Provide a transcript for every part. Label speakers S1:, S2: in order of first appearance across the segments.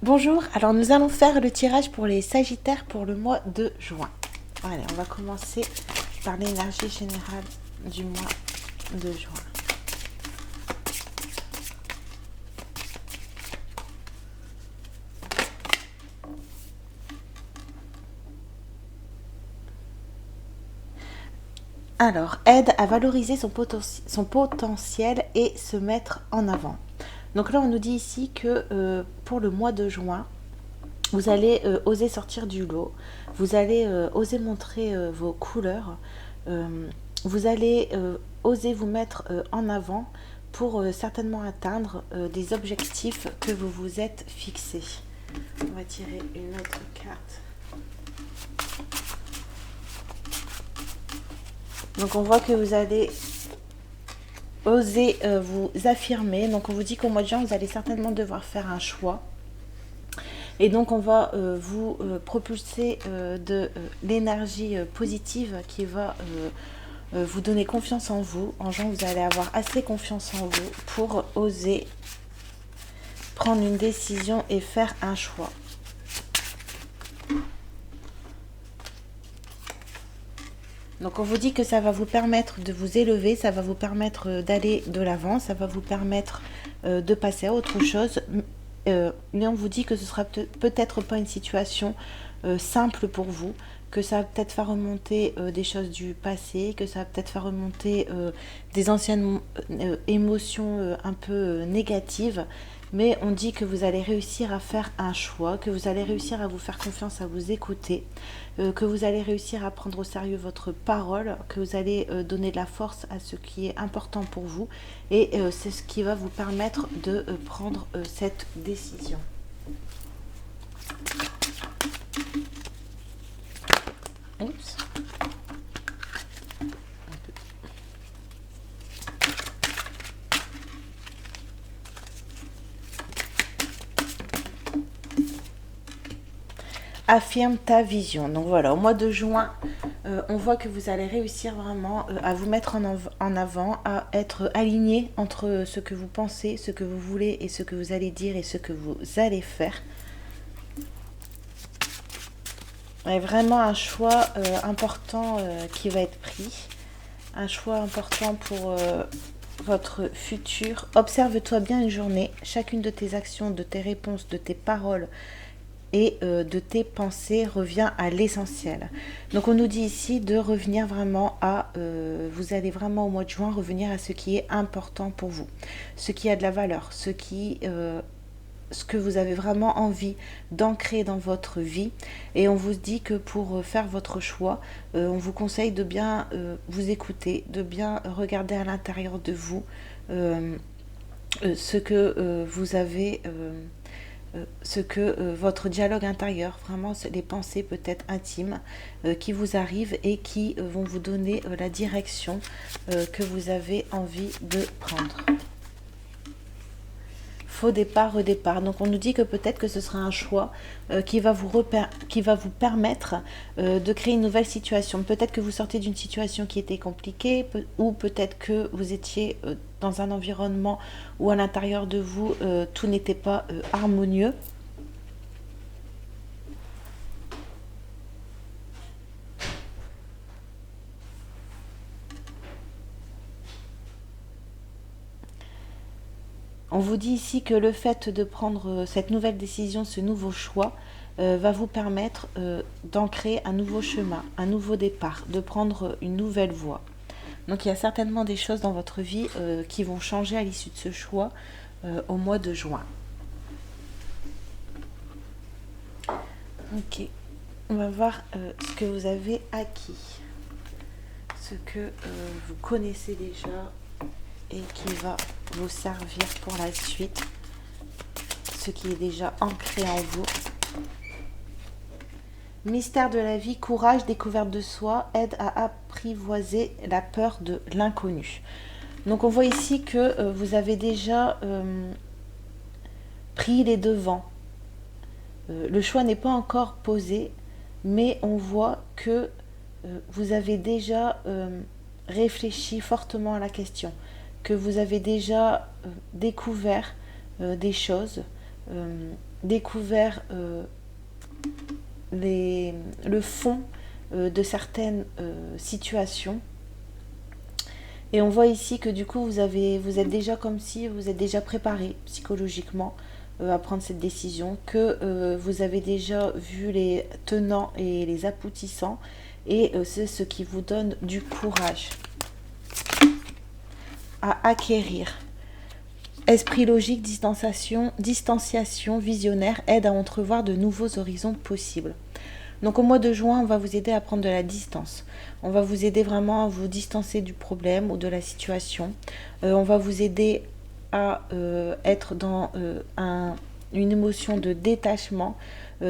S1: Bonjour, alors nous allons faire le tirage pour les Sagittaires pour le mois de juin. Allez, on va commencer par l'énergie générale du mois de juin. Alors, aide à valoriser son potentiel et se mettre en avant. Donc là, on nous dit ici que pour le mois de juin, vous allez oser sortir du lot, vous allez oser montrer vos couleurs, vous allez oser vous mettre en avant pour certainement atteindre des objectifs que vous vous êtes fixés. On va tirer une autre carte. Donc on voit que vous allez oser vous affirmer. Donc on vous dit qu'au mois de juin, vous allez certainement devoir faire un choix. Et donc on va vous propulser de l'énergie positive qui va vous donner confiance en vous. En juin, vous allez avoir assez confiance en vous pour oser prendre une décision et faire un choix. Donc on vous dit que ça va vous permettre de vous élever, ça va vous permettre d'aller de l'avant, ça va vous permettre de passer à autre chose. Mais on vous dit que ce sera peut-être pas une situation simple pour vous, que ça va peut-être faire remonter des choses du passé, que ça va peut-être faire remonter des anciennes émotions un peu négatives. Mais on dit que vous allez réussir à faire un choix, que vous allez réussir à vous faire confiance, à vous écouter, que vous allez réussir à prendre au sérieux votre parole, que vous allez donner de la force à ce qui est important pour vous. Et c'est ce qui va vous permettre de prendre cette décision. Oups. Affirme ta vision. Donc voilà, au mois de juin, on voit que vous allez réussir vraiment à vous mettre en avant, à être aligné entre ce que vous pensez, ce que vous voulez et ce que vous allez dire et ce que vous allez faire. Il y a vraiment un choix important qui va être pris. Un choix important pour votre futur. Observe-toi bien une journée. Chacune de tes actions, de tes réponses, de tes paroles et de tes pensées revient à l'essentiel. Donc on nous dit ici de revenir vraiment à, vous allez vraiment au mois de juin revenir à ce qui est important pour vous, ce qui a de la valeur, ce que vous avez vraiment envie d'ancrer dans votre vie. Et on vous dit que pour faire votre choix, on vous conseille de bien vous écouter, de bien regarder à l'intérieur de vous ce que vous avez votre dialogue intérieur, vraiment les pensées peut-être intimes qui vous arrivent et qui vont vous donner la direction que vous avez envie de prendre. Faux départ, redépart. Donc on nous dit que peut-être que ce sera un choix qui va vous permettre de créer une nouvelle situation. Peut-être que vous sortez d'une situation qui était compliquée ou peut-être que vous étiez dans un environnement où à l'intérieur de vous tout n'était pas harmonieux. On vous dit ici que le fait de prendre cette nouvelle décision, ce nouveau choix, va vous permettre d'ancrer un nouveau chemin, un nouveau départ, de prendre une nouvelle voie. Donc il y a certainement des choses dans votre vie qui vont changer à l'issue de ce choix au mois de juin. Ok, on va voir ce que vous avez acquis, ce que vous connaissez déjà et qui va vous servir pour la suite, ce qui est déjà ancré en vous. Mystère de la vie, courage, découverte de soi, aide à apprivoiser la peur de l'inconnu. Donc on voit ici que vous avez déjà pris les devants. Le choix n'est pas encore posé, mais on voit que vous avez déjà réfléchi fortement à la question, que vous avez déjà découvert des choses découvert le fond de certaines situations. Et on voit ici que du coup, vous êtes déjà comme si vous êtes déjà préparé psychologiquement à prendre cette décision, que vous avez déjà vu les tenants et les aboutissants, et c'est ce qui vous donne du courage à acquérir. Esprit logique, distanciation visionnaire aide à entrevoir de nouveaux horizons possibles. Donc au mois de juin, on va vous aider à prendre de la distance. On va vous aider vraiment à vous distancer du problème ou de la situation. On va vous aider à être dans une émotion de détachement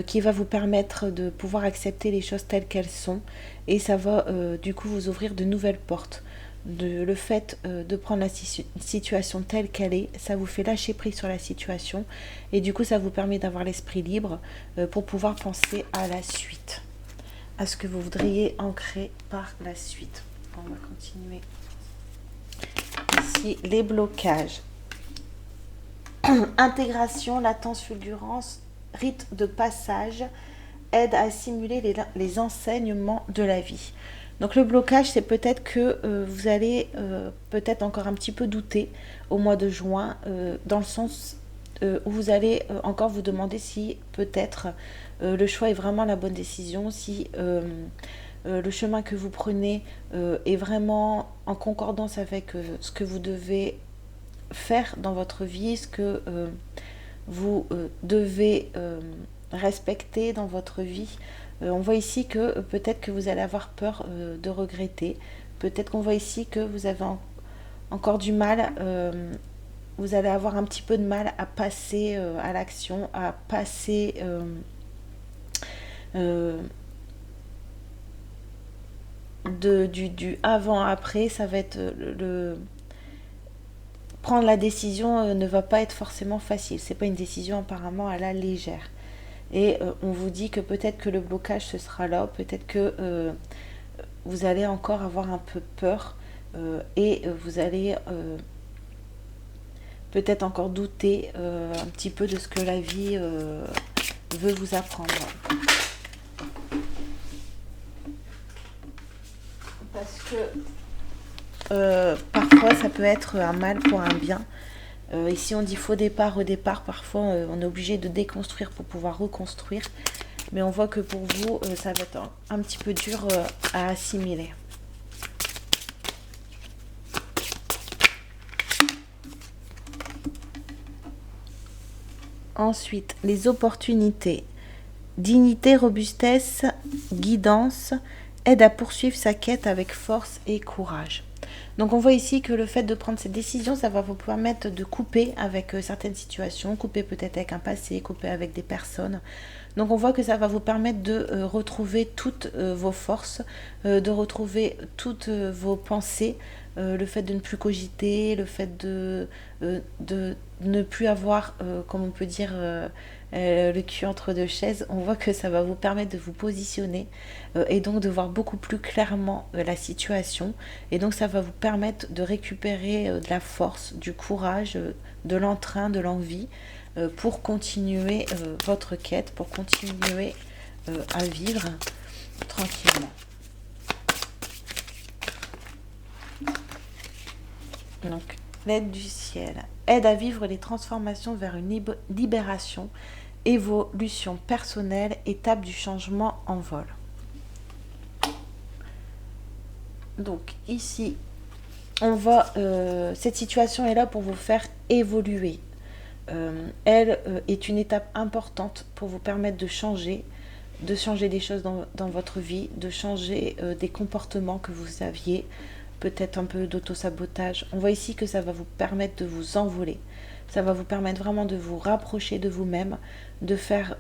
S1: qui va vous permettre de pouvoir accepter les choses telles qu'elles sont. Et ça va du coup vous ouvrir de nouvelles portes. Le fait de prendre la situation telle qu'elle est, ça vous fait lâcher prise sur la situation et du coup ça vous permet d'avoir l'esprit libre pour pouvoir penser à la suite, à ce que vous voudriez ancrer par la suite. On va continuer ici les blocages. Intégration, latence, fulgurance, rite de passage aide à assimiler les enseignements de la vie. Donc le blocage, c'est peut-être que vous allez peut-être encore un petit peu douter au mois de juin, dans le sens où vous allez encore vous demander si peut-être le choix est vraiment la bonne décision, si le chemin que vous prenez est vraiment en concordance avec ce que vous devez faire dans votre vie, ce que vous devez respecter dans votre vie. On voit ici que peut-être que vous allez avoir peur de regretter. Peut-être qu'on voit ici que vous avez encore du mal, vous allez avoir un petit peu de mal à passer à l'action, à passer du avant-après. Ça va être prendre la décision ne va pas être forcément facile. C'est pas une décision apparemment à la légère. Et on vous dit que peut-être que le blocage ce sera là, peut-être que vous allez encore avoir un peu peur et vous allez peut-être encore douter un petit peu de ce que la vie veut vous apprendre. Parce que parfois ça peut être un mal pour un bien. Ici on dit faux départ, redépart, parfois on est obligé de déconstruire pour pouvoir reconstruire, mais on voit que pour vous ça va être un petit peu dur à assimiler. Ensuite, les opportunités. Dignité, robustesse, guidance, aide à poursuivre sa quête avec force et courage. Donc on voit ici que le fait de prendre cette décision, ça va vous permettre de couper avec certaines situations, couper peut-être avec un passé, couper avec des personnes. Donc on voit que ça va vous permettre de retrouver toutes vos forces, de retrouver toutes vos pensées, le fait de ne plus cogiter, le fait de ne plus avoir, comme on peut dire, le cul entre deux chaises. On voit que ça va vous permettre de vous positionner et donc de voir beaucoup plus clairement la situation, et donc ça va vous permettre de récupérer de la force, du courage, de l'entrain, de l'envie pour continuer votre quête, pour continuer à vivre tranquillement. Donc l'aide du ciel aide à vivre les transformations vers une libération, évolution personnelle, étape du changement en vol. Donc ici, on voit cette situation est là pour vous faire évoluer. Elle est une étape importante pour vous permettre de changer des choses dans votre vie, de changer des comportements que vous aviez, peut-être un peu d'auto-sabotage. On voit ici que ça va vous permettre de vous envoler. Ça va vous permettre vraiment de vous rapprocher de vous-même, de faire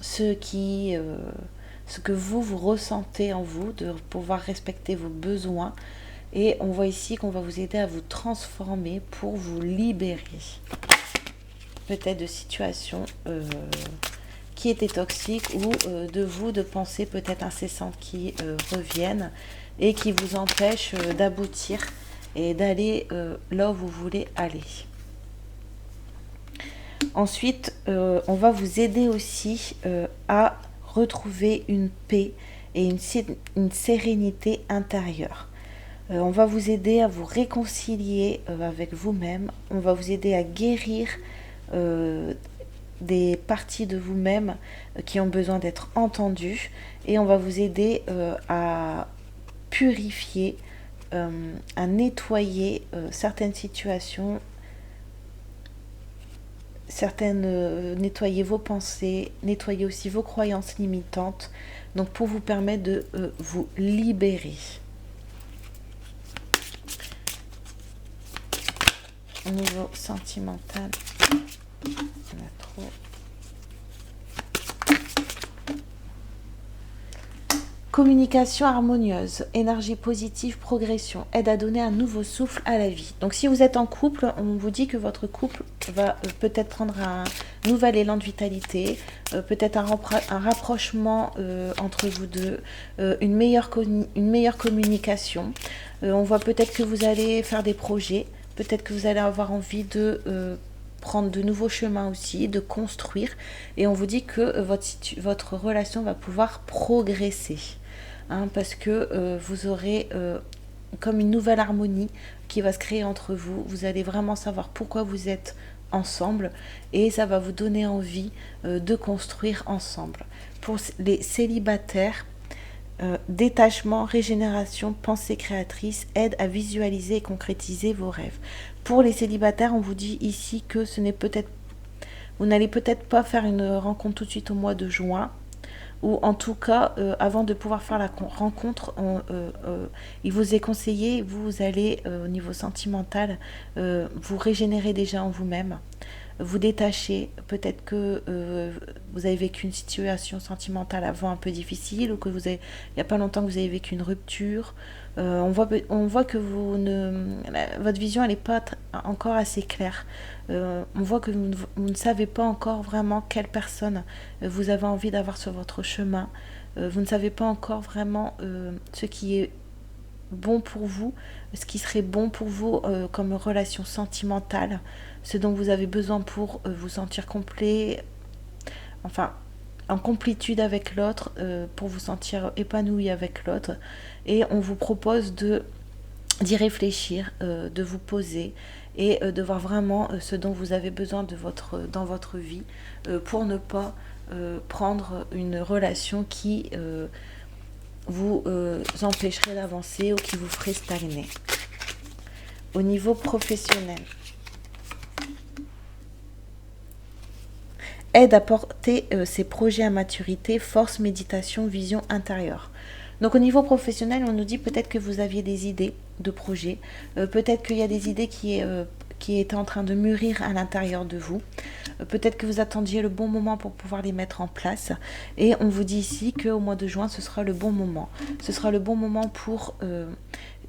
S1: ce que vous ressentez en vous, de pouvoir respecter vos besoins. Et on voit ici qu'on va vous aider à vous transformer pour vous libérer peut-être de situations qui étaient toxiques, ou de pensées peut-être incessantes qui reviennent et qui vous empêchent d'aboutir et d'aller là où vous voulez aller. Ensuite, on va vous aider aussi à retrouver une paix et une sérénité intérieure. On va vous aider à vous réconcilier avec vous-même. On va vous aider à guérir des parties de vous-même qui ont besoin d'être entendues. Et on va vous aider à purifier, à nettoyer certaines situations, nettoyer vos pensées, nettoyer aussi vos croyances limitantes, donc pour vous permettre de vous libérer. Au niveau sentimental, on a trop. Communication harmonieuse, énergie positive, progression, aide à donner un nouveau souffle à la vie. Donc si vous êtes en couple, on vous dit que votre couple va peut-être prendre un nouvel élan de vitalité, peut-être un rapprochement entre vous deux, une meilleure communication. On voit peut-être que vous allez faire des projets, peut-être que vous allez avoir envie de prendre de nouveaux chemins aussi, de construire. Et on vous dit que votre relation va pouvoir progresser. Parce que vous aurez comme une nouvelle harmonie qui va se créer entre vous. Vous allez vraiment savoir pourquoi vous êtes ensemble et ça va vous donner envie de construire ensemble. Pour les célibataires, détachement, régénération, pensée créatrice, aide à visualiser et concrétiser vos rêves. Pour les célibataires, on vous dit ici que vous n'allez peut-être pas faire une rencontre tout de suite au mois de juin, ou en tout cas, avant de pouvoir faire la rencontre, il vous est conseillé, vous allez, au niveau sentimental, vous régénérer déjà en vous-même, vous détacher. Peut-être que vous avez vécu une situation sentimentale avant un peu difficile, ou que il n'y a pas longtemps que vous avez vécu une rupture. On voit que votre vision elle n'est pas encore assez claire. On voit que vous ne savez pas encore vraiment quelle personne vous avez envie d'avoir sur votre chemin. Vous ne savez pas encore vraiment ce qui est bon pour vous, ce qui serait bon pour vous comme relation sentimentale, ce dont vous avez besoin pour vous sentir complet, enfin en complétude avec l'autre, pour vous sentir épanoui avec l'autre. Et on vous propose d'y réfléchir, de vous poser et de voir vraiment ce dont vous avez besoin dans votre vie, pour ne pas prendre une relation qui vous empêcherait d'avancer ou qui vous ferait stagner. Au niveau professionnel, aide à porter ses projets à maturité, force, méditation, vision intérieure. Donc au niveau professionnel, on nous dit peut-être que vous aviez des idées de projets, peut-être qu'il y a des idées qui étaient en train de mûrir à l'intérieur de vous, peut-être que vous attendiez le bon moment pour pouvoir les mettre en place, et on vous dit ici qu'au mois de juin, ce sera le bon moment. Ce sera le bon moment pour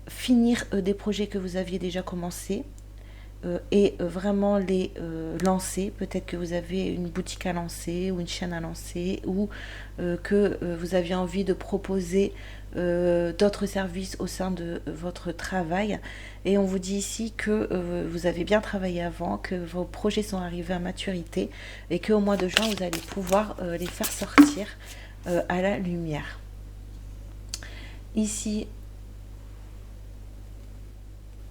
S1: finir des projets que vous aviez déjà commencés, et vraiment les lancer. Peut-être que vous avez une boutique à lancer ou une chaîne à lancer, ou que vous aviez envie de proposer d'autres services au sein de votre travail, et on vous dit ici que vous avez bien travaillé avant, que vos projets sont arrivés à maturité et qu'au mois de juin vous allez pouvoir les faire sortir à la lumière. Ici,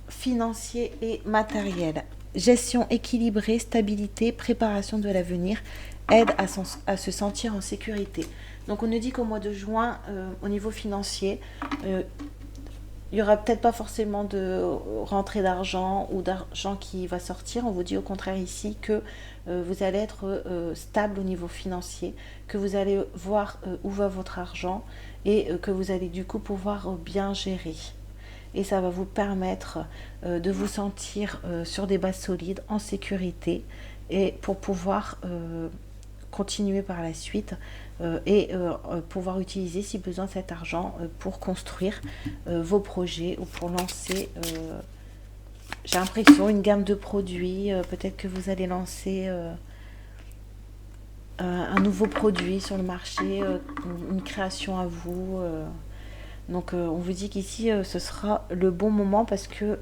S1: financier et matériel, gestion équilibrée, stabilité, préparation de l'avenir, aide à se sentir en sécurité. Donc on nous dit qu'au mois de juin, au niveau financier, il n'y aura peut-être pas forcément de rentrée d'argent ou d'argent qui va sortir. On vous dit au contraire ici que vous allez être stable au niveau financier, que vous allez voir où va votre argent, et que vous allez du coup pouvoir bien gérer. Et ça va vous permettre de vous sentir sur des bases solides, en sécurité, et pour pouvoir continuer par la suite et pouvoir utiliser si besoin cet argent pour construire vos projets ou pour lancer, j'ai l'impression, une gamme de produits. Peut-être que vous allez lancer un nouveau produit sur le marché, une création à vous. Donc on vous dit qu'ici ce sera le bon moment parce que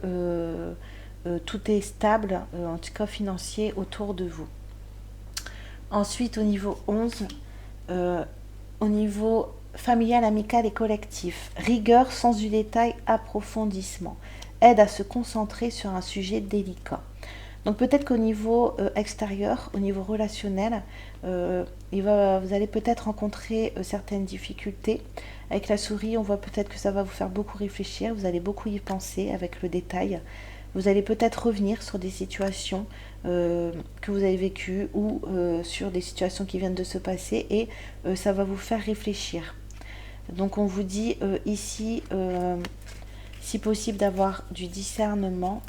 S1: tout est stable, en tout cas financier, autour de vous. Ensuite, au niveau 11, au niveau familial, amical et collectif, rigueur, sens du détail, approfondissement, aide à se concentrer sur un sujet délicat. Donc peut-être qu'au niveau extérieur, au niveau relationnel, vous allez peut-être rencontrer certaines difficultés. Avec la souris, on voit peut-être que ça va vous faire beaucoup réfléchir, vous allez beaucoup y penser avec le détail. Vous allez peut-être revenir sur des situations que vous avez vécues ou sur des situations qui viennent de se passer et ça va vous faire réfléchir. Donc on vous dit ici, si possible, d'avoir du discernement.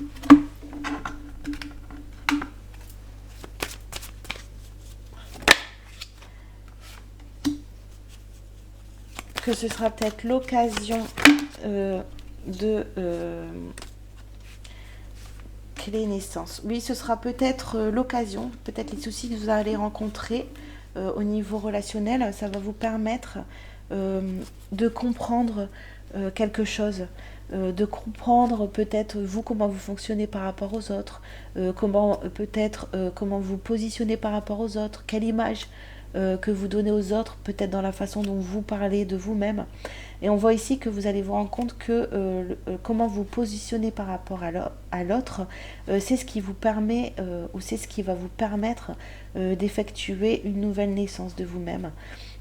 S1: Que ce sera peut-être l'occasion de clé naissance. Oui, ce sera peut-être l'occasion, peut-être les soucis que vous allez rencontrer au niveau relationnel, ça va vous permettre de comprendre quelque chose, de comprendre peut-être vous comment vous fonctionnez par rapport aux autres, comment vous positionnez par rapport aux autres, quelle image que vous donnez aux autres, peut-être dans la façon dont vous parlez de vous-même. Et on voit ici que vous allez vous rendre compte que comment vous positionnez par rapport à l'autre, c'est ce qui vous permet ou c'est ce qui va vous permettre d'effectuer une nouvelle naissance de vous-même.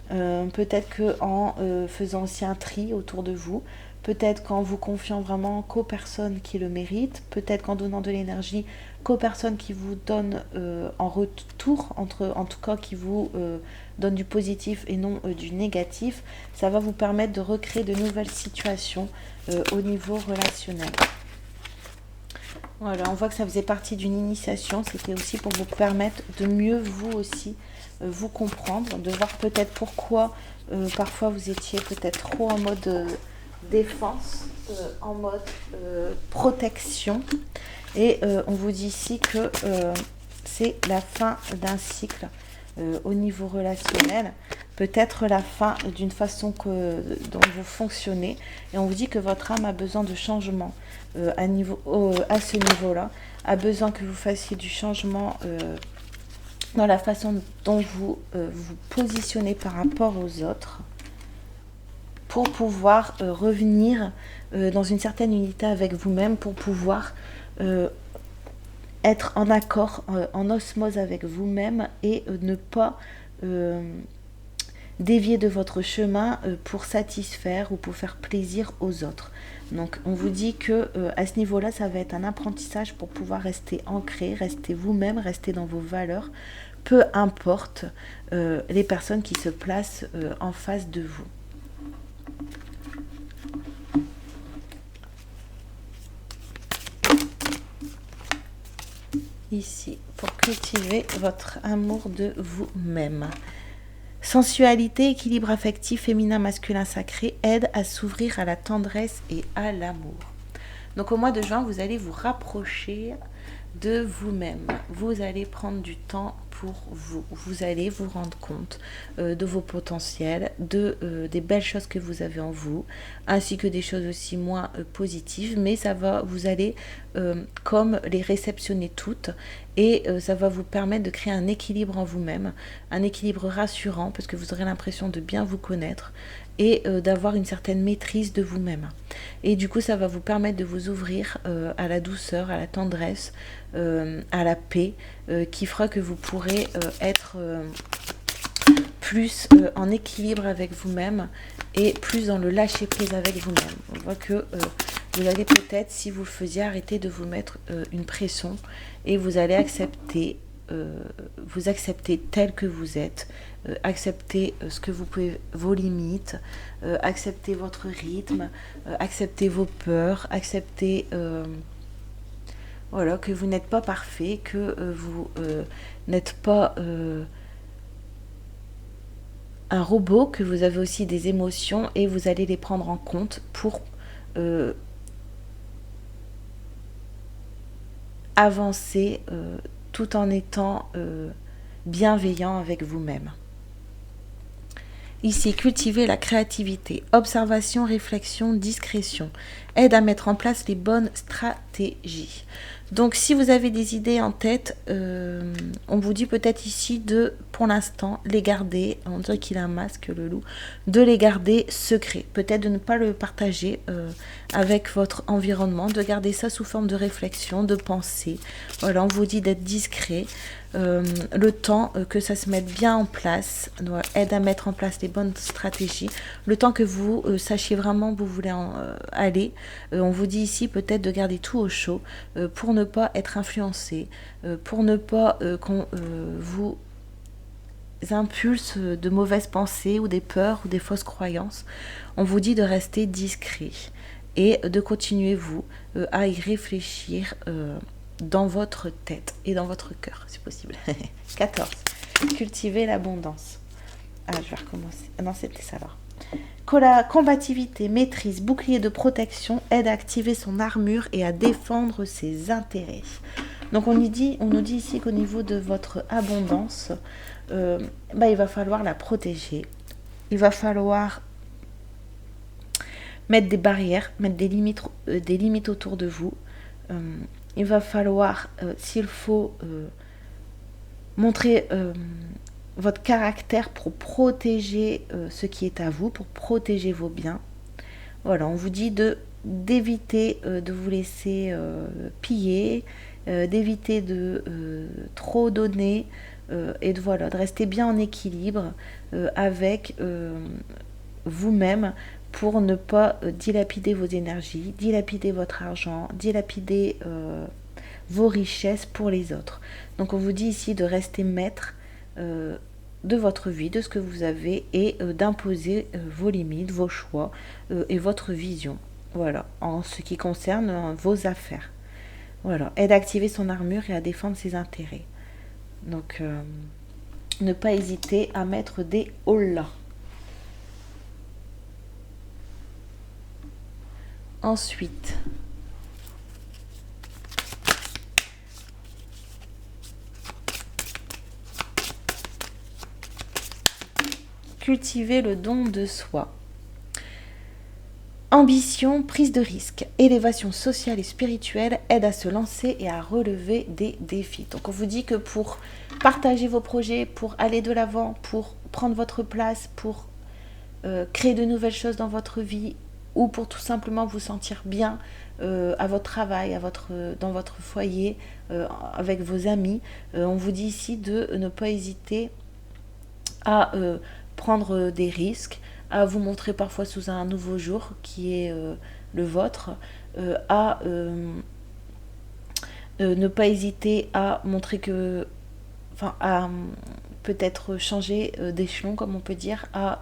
S1: Peut-être qu'en faisant aussi un tri autour de vous, peut-être qu'en vous confiant vraiment qu'aux personnes qui le méritent, peut-être qu'en donnant de l'énergie qu'aux personnes qui vous donnent en retour, en tout cas qui vous donnent du positif et non du négatif, ça va vous permettre de recréer de nouvelles situations au niveau relationnel. Voilà, on voit que ça faisait partie d'une initiation, c'était aussi pour vous permettre de mieux vous aussi vous comprendre, de voir peut-être pourquoi parfois vous étiez peut-être trop en mode défense, en mode protection. Et on vous dit ici que c'est la fin d'un cycle au niveau relationnel, peut-être la fin d'une façon dont vous fonctionnez. Et on vous dit que votre âme a besoin de changement à ce niveau-là, a besoin que vous fassiez du changement dans la façon dont vous vous positionnez par rapport aux autres, pour pouvoir revenir dans une certaine unité avec vous-même, pour pouvoir être en accord, en osmose avec vous-même et ne pas dévier de votre chemin pour satisfaire ou pour faire plaisir aux autres. Donc on vous dit que à ce niveau-là, ça va être un apprentissage pour pouvoir rester ancré, rester vous-même, rester dans vos valeurs, peu importe les personnes qui se placent en face de vous. Ici, pour cultiver votre amour de vous-même. Sensualité, équilibre affectif, féminin, masculin, sacré, aide à s'ouvrir à la tendresse et à l'amour. Donc au mois de juin, vous allez vous rapprocher de vous-même. Vous allez prendre du temps pour vous. Vous allez vous rendre compte de vos potentiels, des belles choses que vous avez en vous, ainsi que des choses aussi moins positives, mais vous allez comme les réceptionner toutes et ça va vous permettre de créer un équilibre en vous-même, un équilibre rassurant parce que vous aurez l'impression de bien vous connaître et d'avoir une certaine maîtrise de vous-même. Et du coup, ça va vous permettre de vous ouvrir à la douceur, à la tendresse, à la paix, qui fera que vous pourrez être plus en équilibre avec vous-même et plus dans le lâcher-prise avec vous-même. On voit que vous allez peut-être, si vous le faisiez, arrêter de vous mettre une pression et vous allez accepter tel que vous êtes, accepter ce que vous pouvez, vos limites, accepter votre rythme, accepter vos peurs, accepter voilà, que vous n'êtes pas parfait, que vous n'êtes pas un robot, que vous avez aussi des émotions et vous allez les prendre en compte pour avancer tout en étant bienveillant avec vous-même. Ici, cultiver la créativité, observation, réflexion, discrétion, aide à mettre en place les bonnes stratégies. Donc si vous avez des idées en tête, on vous dit peut-être ici de, pour l'instant, les garder, on dirait qu'il a un masque le loup, de les garder secrets, peut-être de ne pas le partager avec votre environnement, de garder ça sous forme de réflexion, de pensée. Voilà, on vous dit d'être discret, le temps que ça se mette bien en place, aide à mettre en place les bonnes stratégies, le temps que vous sachiez vraiment où vous voulez aller. On vous dit ici peut-être de garder tout au chaud pour ne pas être influencé, pour ne pas qu'on vous impulse de mauvaises pensées ou des peurs ou des fausses croyances. On vous dit de rester discret et de continuer vous à y réfléchir dans votre tête et dans votre cœur, si possible. 14. Cultiver l'abondance. Ah, je vais recommencer. Non, c'était ça alors. Combativité, maîtrise, bouclier de protection aide à activer son armure et à défendre ses intérêts. Donc on nous dit ici qu'au niveau de votre abondance, il va falloir la protéger. Il va falloir mettre des barrières, mettre des limites autour de vous. Il va falloir, s'il faut, montrer votre caractère pour protéger ce qui est à vous, pour protéger vos biens. Voilà, on vous dit d'éviter de vous laisser piller, d'éviter de trop donner et de rester bien en équilibre avec vous-même pour ne pas dilapider vos énergies, dilapider votre argent, dilapider vos richesses pour les autres. Donc on vous dit ici de rester maître de votre vie, de ce que vous avez et d'imposer vos limites, vos choix et votre vision. Voilà, en ce qui concerne vos affaires. Voilà, aide à activer son armure et à défendre ses intérêts. Donc, ne pas hésiter à mettre des hollas. Ensuite, cultiver le don de soi. Ambition, prise de risque, élévation sociale et spirituelle aide à se lancer et à relever des défis. Donc on vous dit que pour partager vos projets, pour aller de l'avant, pour prendre votre place, pour créer de nouvelles choses dans votre vie ou pour tout simplement vous sentir bien à votre travail, dans votre foyer, avec vos amis, on vous dit ici de ne pas hésiter à prendre des risques, à vous montrer parfois sous un nouveau jour qui est le vôtre, à ne pas hésiter à montrer à peut-être changer d'échelon, comme on peut dire, à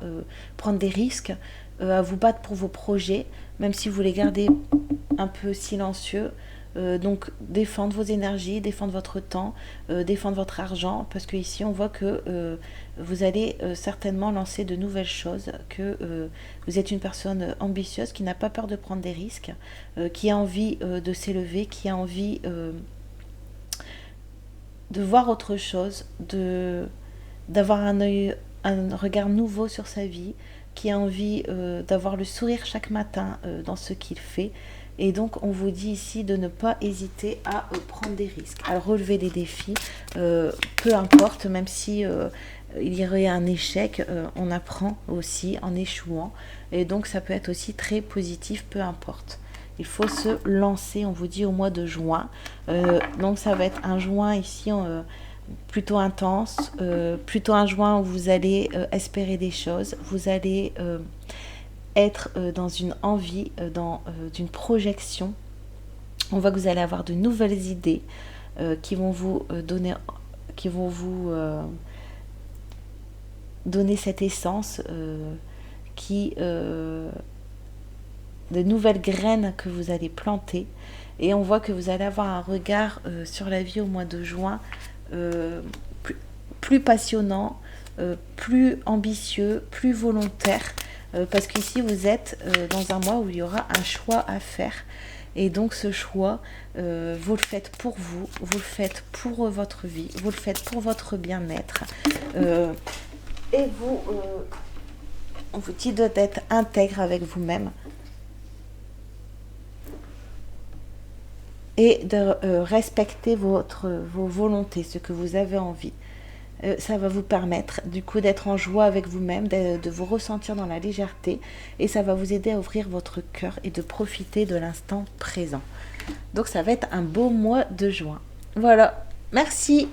S1: prendre des risques, à vous battre pour vos projets, même si vous les gardez un peu silencieux. Donc défendre vos énergies, défendre votre temps, défendre votre argent, parce que ici on voit que vous allez certainement lancer de nouvelles choses, que vous êtes une personne ambitieuse qui n'a pas peur de prendre des risques, qui a envie de s'élever, qui a envie de voir autre chose, d'avoir un regard nouveau sur sa vie, qui a envie d'avoir le sourire chaque matin dans ce qu'il fait. Et donc, on vous dit ici de ne pas hésiter à prendre des risques, à relever des défis, peu importe, même si il y aurait un échec, on apprend aussi en échouant. Et donc, ça peut être aussi très positif, peu importe. Il faut se lancer, on vous dit, au mois de juin. Donc, ça va être un juin ici plutôt intense, plutôt un juin où vous allez espérer des choses, vous allez être dans une envie, d'une projection. On voit que vous allez avoir de nouvelles idées qui vont vous donner cette essence, de nouvelles graines que vous allez planter. Et on voit que vous allez avoir un regard sur la vie au mois de juin plus passionnant, plus ambitieux, plus volontaire. Parce qu'ici vous êtes dans un mois où il y aura un choix à faire, et donc ce choix vous le faites pour vous, vous le faites pour votre vie, vous le faites pour votre bien-être, et vous On vous dit d'être intègre avec vous-même et de respecter vos volontés, ce que vous avez envie. Ça va vous permettre du coup d'être en joie avec vous-même, de vous ressentir dans la légèreté, et ça va vous aider à ouvrir votre cœur et de profiter de l'instant présent. Donc ça va être un beau mois de juin. Voilà, merci.